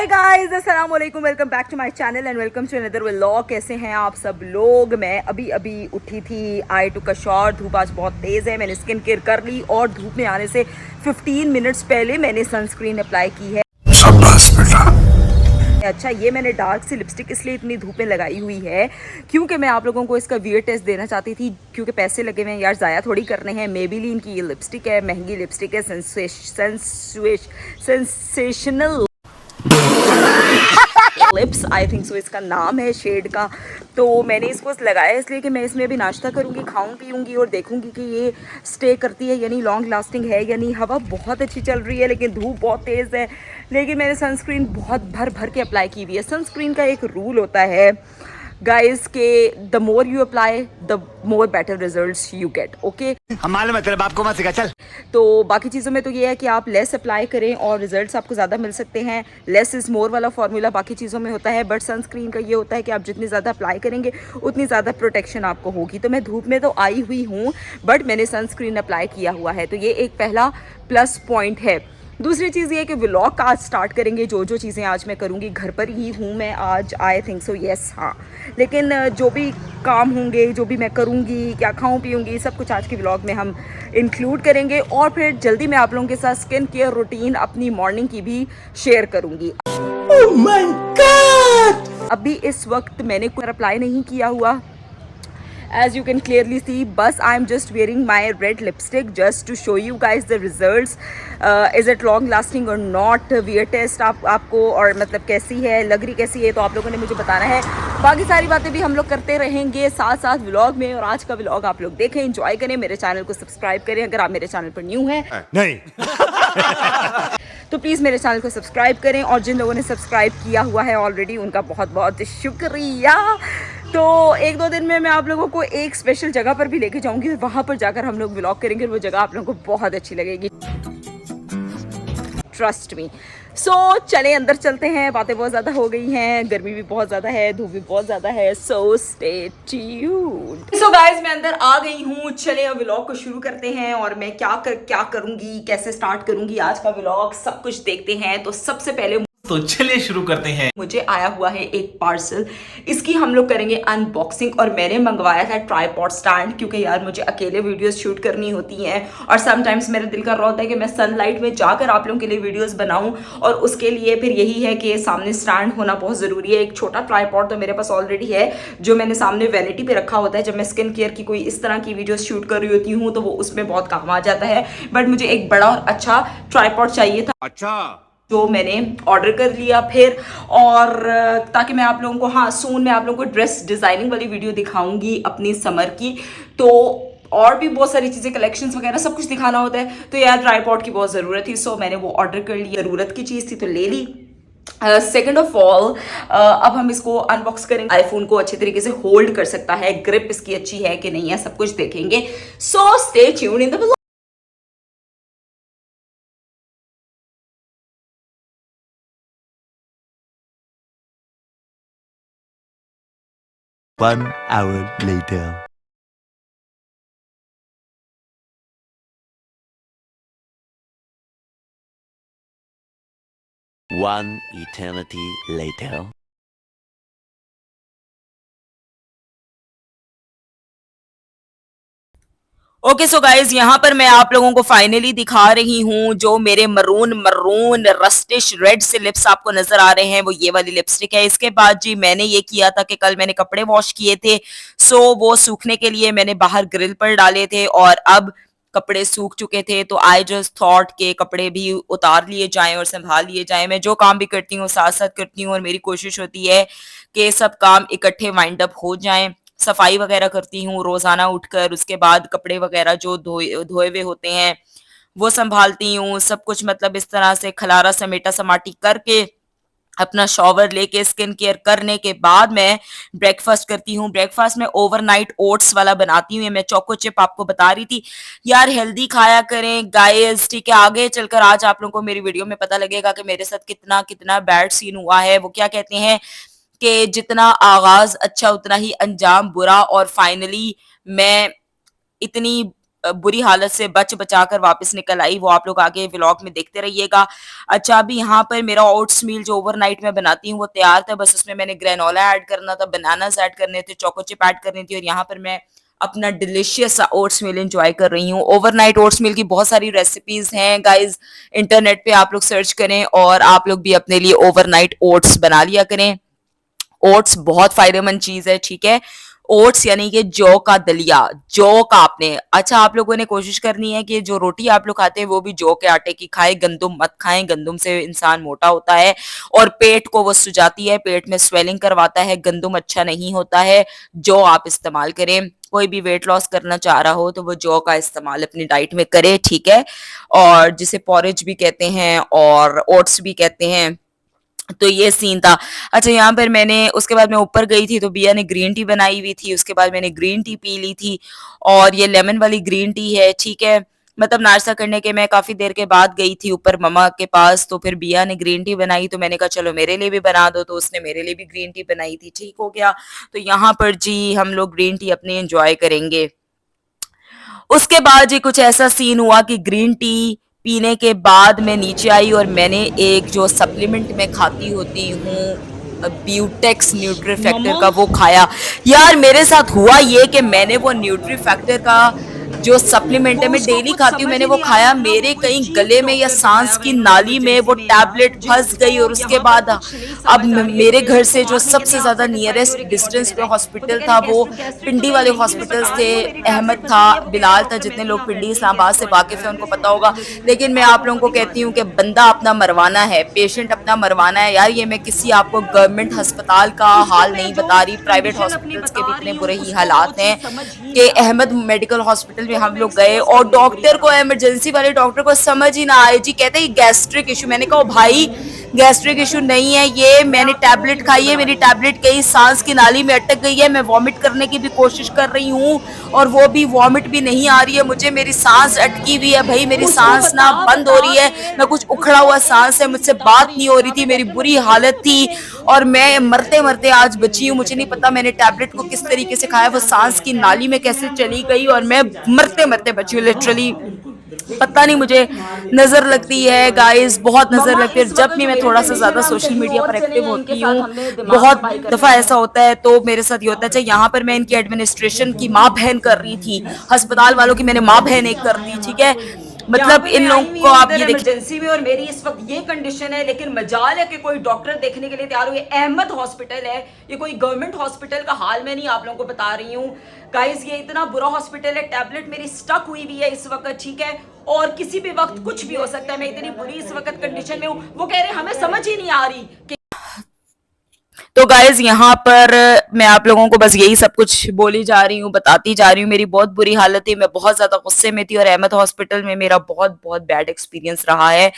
Hey guys, अस्सलाम वालेकुम, welcome back to my channel and welcome to another vlog. कैसे हैं आप सब लोग? मैं अभी अभी उठी थी। आई टुक अ शॉवर। धूप आज बहुत तेज़ है। मैंने स्किन केयर कर ली और धूप में आने से 15 मिनट्स पहले मैंने सनस्क्रीन अप्लाई की है। शाबाश बेटा। अच्छा, ये मैंने डार्क सी लिपस्टिक इसलिए इतनी धूप में लगाई हुई है क्योंकि मैं आप लोगों को इसका वियर टेस्ट देना चाहती थी, क्योंकि पैसे लगे हुए हैं यार, ज़ाया थोड़ी करने हैं। मेबेलिन की ये लिपस्टिक है, महंगी लिपस्टिक है, sensational lips, I think so इसका नाम है शेड का। तो मैंने इसको लगाया इसलिए कि मैं इसमें अभी नाश्ता करूँगी, खाऊं पीऊँगी और देखूँगी कि ये स्टे करती है यानी लॉन्ग लास्टिंग है या नहीं। हवा बहुत अच्छी चल रही है लेकिन धूप बहुत तेज़ है। लेकिन मैंने सनस्क्रीन बहुत भर भर के अप्लाई की हुई है। सनस्क्रीन का एक रूल होता है गाइस के the more you apply the more better results you get. Okay, हम मालूम है तेरे बाप को मत सिखा चल। तो बाकी चीज़ों में तो ये है कि आप लेस अप्लाई करें और रिजल्ट्स आपको ज़्यादा मिल सकते हैं। लेस इज़ मोर वाला फार्मूला बाकी चीज़ों में होता है, बट सनस्क्रीन का ये होता है कि आप जितनी ज़्यादा अप्लाई करेंगे उतनी ज़्यादा प्रोटेक्शन आपको होगी। तो मैं धूप में तो आई हुई हूँ बट मैंने सनस्क्रीन अप्लाई किया हुआ है, तो ये एक पहला प्लस पॉइंट है। दूसरी चीज़ ये है कि व्लॉग का आज स्टार्ट करेंगे। जो जो चीज़ें आज मैं करूँगी, घर पर ही हूँ मैं आज, आई थिंक सो यस, हाँ। लेकिन जो भी काम होंगे, जो भी मैं करूँगी, क्या खाऊँ पीऊँगी, सब कुछ आज के व्लॉग में हम इंक्लूड करेंगे। और फिर जल्दी मैं आप लोगों के साथ स्किन केयर रूटीन अपनी मॉर्निंग की भी शेयर करूँगी। Oh my God! अभी इस वक्त मैंने कोई अप्लाई नहीं किया हुआ, as you can clearly see, बस I am just wearing my red lipstick just to show you guys the results. Is it long lasting or not? wear test आपको और मतलब कैसी है, लग रही कैसी है, तो आप लोगों ने मुझे बताना है। बाकी सारी बातें भी हम लोग करते रहेंगे साथ साथ व्लॉग में। और आज का व्लॉग आप लोग देखें, एंजॉय करें, मेरे चैनल को सब्सक्राइब करें अगर आप मेरे चैनल पर न्यू हैं। नहीं। तो प्लीज़ मेरे चैनल को सब्सक्राइब करें, और जिन लोगों ने सब्सक्राइब किया हुआ है ऑलरेडी उनका बहुत बहुत शुक्रिया। तो एक दो दिन में मैं आप लोगों को एक स्पेशल जगह पर भी लेके जाऊंगी और वहाँ पर जाकर हम लोग व्लॉग करेंगे और वो जगह आप लोगों को बहुत अच्छी लगेगी, ट्रस्ट मी। सो चले अंदर चलते हैं। बातें बहुत ज़्यादा हो गई हैं, गर्मी भी बहुत ज़्यादा है, धूप भी बहुत ज़्यादा है, so stay tuned. So guys, मैं अंदर आ गई हूँ। चले अब व्लॉग को शुरू करते हैं और मैं क्या करूँगी, कैसे स्टार्ट करूँगी आज का व्लॉग, सब कुछ देखते हैं। तो सबसे पहले तो चलिए शुरू करते हैं। मुझे आया हुआ है एक पार्सल, इसकी हम लोग करेंगे अनबॉक्सिंग। और मैंने मंगवाया था ट्राइपॉड स्टैंड, क्योंकि यार मुझे अकेले वीडियोस शूट करनी होती हैं और समटाइम्स मेरा दिल कर रहा होता है कि मैं सनलाइट में जाकर आप लोगों के लिए वीडियोस बनाऊं, और उसके लिए फिर यही है कि सामने स्टैंड होना बहुत ज़रूरी है। एक छोटा ट्राइपॉड तो मेरे पास ऑलरेडी है, जो मैंने सामने वैनिटी पे रखा होता है। जब मैं स्किन केयर की कोई इस तरह की वीडियोज शूट कर रही होती हूँ तो वो उसमें बहुत काम आ जाता है, बट मुझे एक बड़ा और अच्छा ट्राइपॉड चाहिए था। अच्छा, जो मैंने ऑर्डर कर लिया फिर, और ताकि मैं आप लोगों को, हाँ, सून मैं आप लोगों को ड्रेस डिज़ाइनिंग वाली वीडियो दिखाऊंगी अपनी समर की। तो और भी बहुत सारी चीज़ें, कलेक्शंस वगैरह सब कुछ दिखाना होता है, तो यार ट्राइपॉड की बहुत ज़रूरत थी। सो मैंने वो ऑर्डर कर लिया, ज़रूरत की चीज़ थी तो ले ली। सेकेंड ऑफ ऑल, अब हम इसको अनबॉक्स करेंगे। आईफोन को अच्छे तरीके से होल्ड कर सकता है, ग्रिप इसकी अच्छी है कि नहीं है, सब कुछ देखेंगे। So stay tuned in the 1 hour later. One eternity later. Okay so guys, यहाँ पर मैं आप लोगों को फाइनली दिखा रही हूँ जो मेरे मरून मरून रस्टिश रेड से लिप्स आपको नजर आ रहे हैं, वो ये वाली लिपस्टिक है। इसके बाद जी मैंने ये किया था कि कल मैंने कपड़े वॉश किए थे, सो वो सूखने के लिए मैंने बाहर ग्रिल पर डाले थे, और अब कपड़े सूख चुके थे तो आई जस्ट थॉट के कपड़े भी उतार लिए जाएं और संभाल लिए जाएं। मैं जो काम भी करती हूँ साथ साथ करती हूँ, और मेरी कोशिश होती है कि सब काम इकट्ठे वाइंड अप हो जाएं। सफाई वगैरह करती हूँ रोजाना उठकर, उसके बाद कपड़े वगैरह जो धोए धोए हुए होते हैं वो संभालती हूँ, सब कुछ मतलब इस तरह से खलारा समेटा समाटी करके अपना शॉवर लेके स्किन केयर करने के बाद मैं ब्रेकफास्ट करती हूँ। ब्रेकफास्ट में ओवरनाइट ओट्स वाला बनाती हूँ। मैं चोको चिप आपको बता रही थी यार, हेल्दी खाया करें गाइस, ठीक है। आगे चलकर आज आप लोगों को मेरी वीडियो में पता लगेगा कि मेरे साथ कितना कितना बैड सीन हुआ है। वो क्या कहते हैं कि जितना आगाज अच्छा उतना ही अंजाम बुरा, और फाइनली मैं इतनी बुरी हालत से बच बचा कर वापस निकल आई, वो आप लोग आगे व्लॉग में देखते रहिएगा। अच्छा, अभी यहाँ पर मेरा ओट्स मील जो ओवरनाइट में बनाती हूँ वो तैयार था, बस उसमें मैंने ग्रेनोला ऐड करना था, बनानास ऐड करने थे, चोको चिप ऐड करनी थी, और यहाँ पर मैं अपना डिलीशियस सा ओट्स मील एंजॉय कर रही हूँ। ओवरनाइट ओट्स मील की बहुत सारी रेसिपीज हैं गाइज, इंटरनेट पे आप लोग सर्च करें और आप लोग भी अपने लिए ओवरनाइट ओट्स बना लिया करें। ओट्स बहुत फायदेमंद चीज है, ठीक है। ओट्स यानी कि जौ का दलिया, जौ का आपने, अच्छा आप लोगों ने कोशिश करनी है कि जो रोटी आप लोग खाते हैं वो भी जौ के आटे की खाएं, गंदुम मत खाएं, गंदुम से इंसान मोटा होता है और पेट को वो सुजाती है, पेट में स्वेलिंग करवाता है, गंदुम अच्छा नहीं होता है। जौ आप इस्तेमाल करें, कोई भी वेट लॉस करना चाह रहा हो तो वो जौ का इस्तेमाल अपनी डाइट में करे, ठीक है। और जिसे पॉरेज भी कहते हैं और ओट्स भी कहते हैं, तो ये सीन था। अच्छा, यहाँ पर मैंने उसके बाद मैं ऊपर गई थी तो बिया ने ग्रीन टी बनाई हुई थी, उसके बाद मैंने ग्रीन टी पी ली थी, और ये लेमन वाली ग्रीन टी है, ठीक है। मतलब नाश्ता करने के मैं काफी देर के बाद गई थी ऊपर मम्मा के पास, तो फिर बिया ने ग्रीन टी बनाई तो मैंने कहा चलो मेरे लिए भी बना दो, तो उसने मेरे लिए भी ग्रीन टी बनाई थी, ठीक हो गया। तो यहाँ पर जी हम लोग ग्रीन टी अपनी एंजॉय करेंगे। उसके बाद जी कुछ ऐसा सीन हुआ कि ग्रीन टी पीने के बाद मैं नीचे आई और मैंने एक जो सप्लीमेंट मैं खाती होती हूँ ब्यूटेक्स न्यूट्री फैक्टर का वो खाया। यार मेरे साथ हुआ ये कि मैंने वो न्यूट्री फैक्टर का जो सप्लीमेंट है मैं डेली खाती हूँ, मैंने वो खाया, मेरे कहीं गले में या सांस की नाली में वो टैबलेट फंस गई, और उसके बाद अब मेरे घर से जो सबसे ज्यादा नियरेस्ट डिस्टेंस पे हॉस्पिटल था वो पिंडी वाले हॉस्पिटल्स थे, अहमद था, बिलाल था, जितने लोग पिंडी इस्लामाबाद से वाकिफ है उनको पता होगा। लेकिन मैं आप लोगों को कहती हूँ कि बंदा अपना मरवाना है, पेशेंट अपना मरवाना है। यार ये मैं किसी आपको गवर्नमेंट अस्पताल का हाल नहीं बता रही, प्राइवेट हॉस्पिटल्स के भी इतने बुरे ही हालात हैं कि अहमद मेडिकल हॉस्पिटल में हम लोग गए और डॉक्टर को, इमरजेंसी वाले डॉक्टर को समझ ही ना आए जी, कहते हैं गैस्ट्रिक इशू। मैंने कहा भाई गैस्ट्रिक इशू नहीं है ये, मैंने टैबलेट खाई है, मेरी टैबलेट कहीं सांस की नाली में अटक गई है, मैं वॉमिट करने की भी कोशिश कर रही हूँ और वो भी वॉमिट भी नहीं आ रही है मुझे, मेरी सांस अटकी हुई है भाई, मेरी सांस ना बंद हो रही है ना कुछ उखड़ा हुआ सांस है, मुझसे बात नहीं हो रही थी, मेरी बुरी हालत थी और मैं मरते मरते आज बची हूँ। मुझे नहीं पता मैंने टैबलेट को किस तरीके से खाया, वो सांस की नाली में कैसे चली गई और मैं मरते मरते बची हूँ लिटरली। पता नहीं, मुझे नजर लगती है गाइस, बहुत नजर लगती है जब भी मैं थोड़ा सा ज्यादा सोशल मीडिया पर एक्टिव होती हूँ, बहुत दफा ऐसा होता है। तो मेरे साथ ये होता है। अच्छा, यहाँ पर मैं इनकी एडमिनिस्ट्रेशन की माँ बहन कर रही थी, अस्पताल वालों की मैंने माँ बहन एक कर दी, ठीक है। मतलब इन लोगों को आप ये देखिए इमरजेंसी में और मेरी इस वक्त ये कंडीशन है, लेकिन मजाल है कि कोई डॉक्टर देखने के लिए तैयार हो। ये अहमद हॉस्पिटल है, ये कोई गवर्नमेंट हॉस्पिटल का हाल मैं नहीं आप लोगों को बता रही हूँ गाइस, ये इतना बुरा हॉस्पिटल है। टैबलेट मेरी स्टक हुई भी है इस वक्त, ठीक है, और किसी भी वक्त कुछ भी हो सकता है। मैं इतनी बुरी इस वक्त कंडीशन में हूँ, वो कह रहे हमें समझ ही नहीं आ रही कि तो गाइज यहाँ पर मैं आप लोगों को बस यही सब कुछ बोली जा रही हूँ, बताती जा रही हूँ। मेरी बहुत बुरी हालत थी, मैं बहुत ज्यादा गुस्से में थी और अहमद हॉस्पिटल में मेरा बहुत बहुत बैड एक्सपीरियंस रहा है।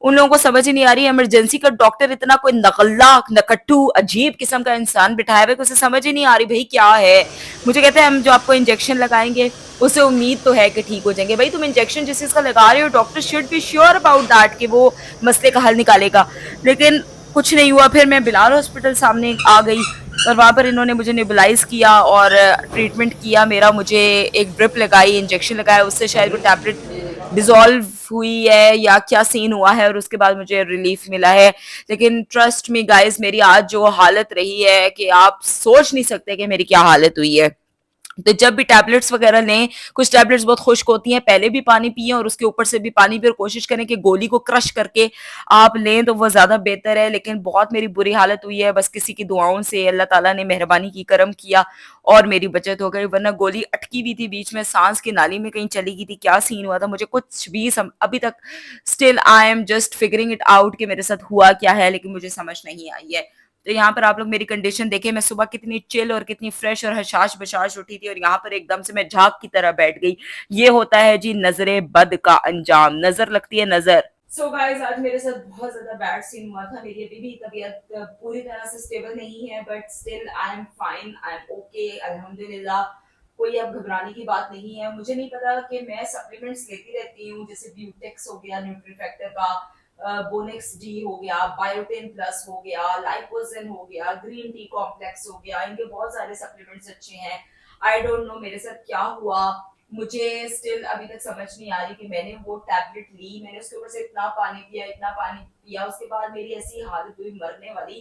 उन लोगों को समझ ही नहीं आ रही, इमरजेंसी का डॉक्टर इतना कोई नकल्ला नकट्टू अजीब किस्म का इंसान बिठाया हुआ है, उसे समझ ही नहीं आ रही भाई क्या है। मुझे कहते हैं हम जो आपको इंजेक्शन लगाएंगे उससे उम्मीद तो है कि ठीक हो जाएंगे। भाई तुम इंजेक्शन जिस चीज का लगा रहे हो, doctor should be sure about that कि वो मसले का हल निकालेगा, लेकिन कुछ नहीं हुआ। फिर मैं बिलाल हॉस्पिटल सामने आ गई और वहां पर इन्होंने मुझे नेबुलाइज किया और ट्रीटमेंट किया मेरा, मुझे एक ड्रिप लगाई, इंजेक्शन लगाया, उससे शायद वो टैबलेट डिजोल्व हुई है या क्या सीन हुआ है और उसके बाद मुझे रिलीफ मिला है। लेकिन ट्रस्ट मी गाइस, मेरी आज जो हालत रही है कि आप सोच नहीं सकते कि मेरी क्या हालत हुई है। तो जब भी टैबलेट्स वगैरह लें, कुछ टैबलेट्स बहुत खुश्क होती हैं, पहले भी पानी पिए और उसके ऊपर से भी पानी पिए और कोशिश करें कि गोली को क्रश करके आप लें तो वो ज्यादा बेहतर है। लेकिन बहुत मेरी बुरी हालत हुई है, बस किसी की दुआओं से अल्लाह ताला ने मेहरबानी की, करम किया और मेरी बचत हो गई, वरना गोली अटकी हुई थी बीच में, सांस की नाली में कहीं चली गई थी, क्या सीन हुआ था मुझे कुछ भी अभी तक still I am just figuring it out कि मेरे साथ हुआ क्या है, लेकिन मुझे समझ नहीं आई है। तो यहाँ पर आप लोग मेरी कंडीशन देखें, मैं सुबह कितनी चिल और कितनी फ्रेश और हशाश बशाश उठी थी और यहाँ पर एकदम से मैं झाग की तरह बैठ गई। ये होता है जी नजरे बद का अंजाम, नजर लगती है नजर। सो गाइस, आज मेरे साथ बहुत ज्यादा बैड सीन हुआ था, मेरी अभी भी तबीयत पूरी तरह से स्टेबल नहीं है, but still I am fine, I am okay, अल्हम्दुलिल्लाह। कोई अब घबराने की बात नहीं है। मुझे नहीं पता कि मैं सप्लीमेंट्स लेती रहती हूँ, जैसे ब्यूटेक्स हो गया, न्यूट्रीफैक्टर का, बोनेक्स डी हो गया, बायोटेन प्लस हो गया, लाइपोजेन हो गया, ग्रीन टी कॉम्प्लेक्स हो गया, इनके बहुत सारे सप्लीमेंट्स अच्छे हैं। आई डोंट नो मेरे साथ क्या हुआ, मुझे स्टिल अभी तक समझ नहीं आ रही कि मैंने वो टैबलेट ली, मैंने उसके ऊपर से इतना पानी पिया, उसके बाद मेरी ऐसी हालत हुई मरने वाली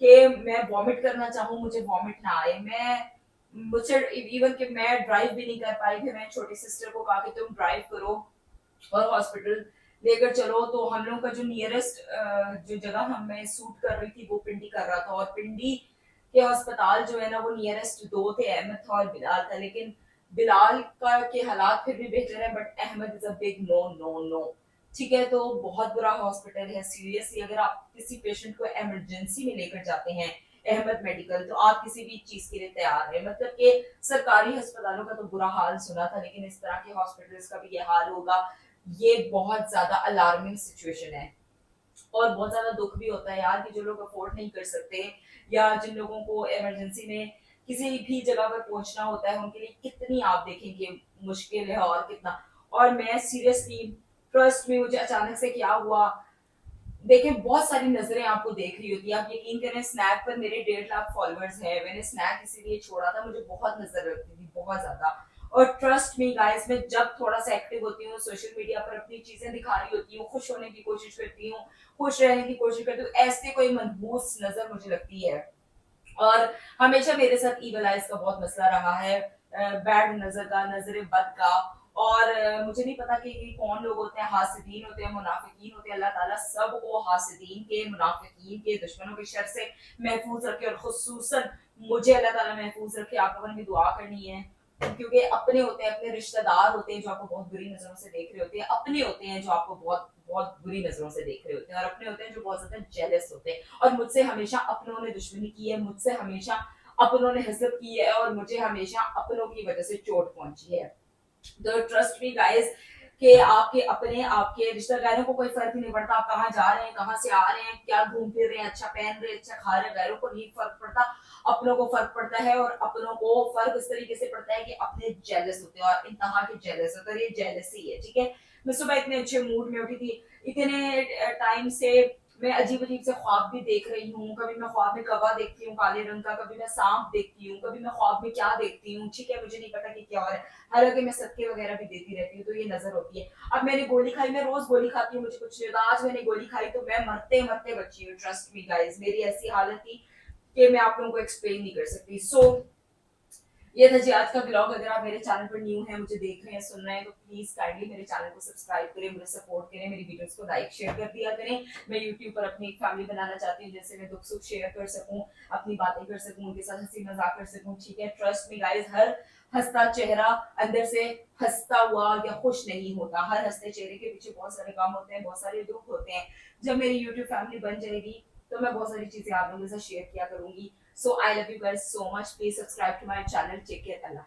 कि मैं वॉमिट करना चाहूँ, मुझे वॉमिट ना आए। मुझसे इवन कि मैं ड्राइव भी नहीं कर पाई थी। मैं छोटी सिस्टर को कहा कि तुम ड्राइव करो और हॉस्पिटल लेकर चलो। तो हम लोग का जो नियरेस्ट जो जगह हमें सूट कर रही थी वो पिंडी कर रहा था, और पिंडी के अस्पताल जो है ना वो नियरेस्ट दो थे, अहमद था और बिलाल था। लेकिन बिलाल का के हालात फिर भी बेहतर है, but Ahmed is a big no no no. ठीक है, तो बहुत बुरा हॉस्पिटल है। सीरियसली अगर आप किसी पेशेंट को इमरजेंसी में लेकर जाते हैं अहमद मेडिकल, तो आप किसी भी चीज के लिए तैयार है। मतलब कि सरकारी अस्पतालों का तो बुरा हाल सुना था, लेकिन इस तरह के हॉस्पिटल्स का भी ये हाल होगा, ये बहुत ज्यादा अलार्मिंग सिचुएशन है। और बहुत ज्यादा दुख भी होता है यार कि जो लोग अफोर्ड नहीं कर सकते या जिन लोगों को इमरजेंसी में किसी भी जगह पर पहुंचना होता है, उनके लिए कितनी आप देखेंगे मुश्किल है और कितना। और मैं सीरियसली ट्रस्ट में, मुझे अचानक से क्या हुआ, देखें बहुत सारी नजरें आपको देख रही होती है। आप यकीन करें, स्नैप पर मेरे 1.5 लाख फॉलोअर्स हैं। मैंने स्नैप इसीलिए छोड़ा था, मुझे बहुत नजर लगती थी, बहुत ज्यादा। और ट्रस्ट मी गाइस, मैं जब थोड़ा सा एक्टिव होती हूँ सोशल मीडिया पर, अपनी चीजें दिखा रही होती हूँ, खुश होने की कोशिश करती हूँ, खुश रहने की कोशिश करती हूँ, ऐसे कोई मनहूस नजर मुझे लगती है। और हमेशा मेरे साथ ईगल आइज का बहुत मसला रहा है, बैड नजर का, नजर बद का। और मुझे नहीं पता कि ये कौन लोग होते हैं, हासिदीन होते हैं, मुनाफिकीन होते हैं। अल्लाह ताला सबको हासिदीन के, मुनाफिकीन के, दुश्मनों के शर से महफूज रखे, और खुसूसन मुझे अल्लाह ताला महफूज रखे। आप लोगों ने भी दुआ करनी है, क्योंकि अपने होते हैं, अपने रिश्तेदार होते हैं जो आपको बहुत बुरी नजरों से देख रहे होते हैं, अपने होते हैं जो आपको बहुत बहुत बुरी नजरों से देख रहे होते हैं, और अपने होते हैं जो बहुत ज्यादा जेलस होते हैं। और मुझसे हमेशा अपनों ने दुश्मनी की है, मुझसे हमेशा अपनों ने हसद की है, और मुझे हमेशा अपनों की वजह से चोट पहुंची है। तो ट्रस्ट मी गाइस कि आपके अपने, आपके रिश्तेदारों को कोई फर्क नहीं पड़ता आप कहाँ जा रहे हैं, कहाँ से आ रहे हैं, क्या घूम फिर रहे हैं, अच्छा पहन रहे हैं, अच्छा खा रहे हैं, गैरों को नहीं फर्क पड़ता, अपनों को फर्क पड़ता है। और अपनों को फर्क इस तरीके से पड़ता है कि अपने जेलस होते हैं, और इंतहा के जेलस होते हैं। ये जेलसी है, ठीक है। मैं सुबह इतने अच्छे मूड में उठी थी, इतने टाइम से मैं अजीब अजीब से ख्वाब भी देख रही हूँ। कभी मैं ख्वाब में कौवा देखती हूँ काले रंग का, कभी मैं सांप देखती हूँ, कभी मैं ख्वाब में क्या देखती हूँ, ठीक है, मुझे नहीं पता कि क्या हो रहा है। हालांकि मैं सदके वगैरह भी देती रहती हूँ, तो ये नजर होती है। अब मैंने गोली खाई, मैं रोज गोली खाती हूँ, मुझे कुछ नहीं होता। आज मैंने गोली खाई तो मैं मरते मरते बची हूँ। ट्रस्ट मी गाइस, मेरी ऐसी हालत थी कि मैं आप लोगों को एक्सप्लेन नहीं कर सकती। सो ये था जी आज का ब्लॉग। अगर आप मेरे चैनल पर न्यू हैं, मुझे देख रहे हैं, सुन रहे हैं, तो प्लीज काइंडली मेरे चैनल को सब्सक्राइब करें, मुझे सपोर्ट करें, मेरी वीडियोस को लाइक शेयर कर दिया करें। मैं यूट्यूब पर अपनी एक फैमिली बनाना चाहती हूँ, जैसे मैं दुख सुख शेयर कर सकूं, अपनी बातें कर सकूं, उनके साथ हंसी मजाक कर सकूं, ठीक है। ट्रस्ट मी गाइस, हर हंसता चेहरा अंदर से हंसता हुआ या खुश नहीं होता। हर हंसते चेहरे के पीछे बहुत सारे काम होते हैं, बहुत सारे दुख होते हैं। जब मेरी यूट्यूब फैमिली बन जाएगी तो मैं बहुत सारी चीजें आप लोगों के साथ शेयर किया करूंगी। So I love you guys so much. Please subscribe to my channel. Take care. Allah.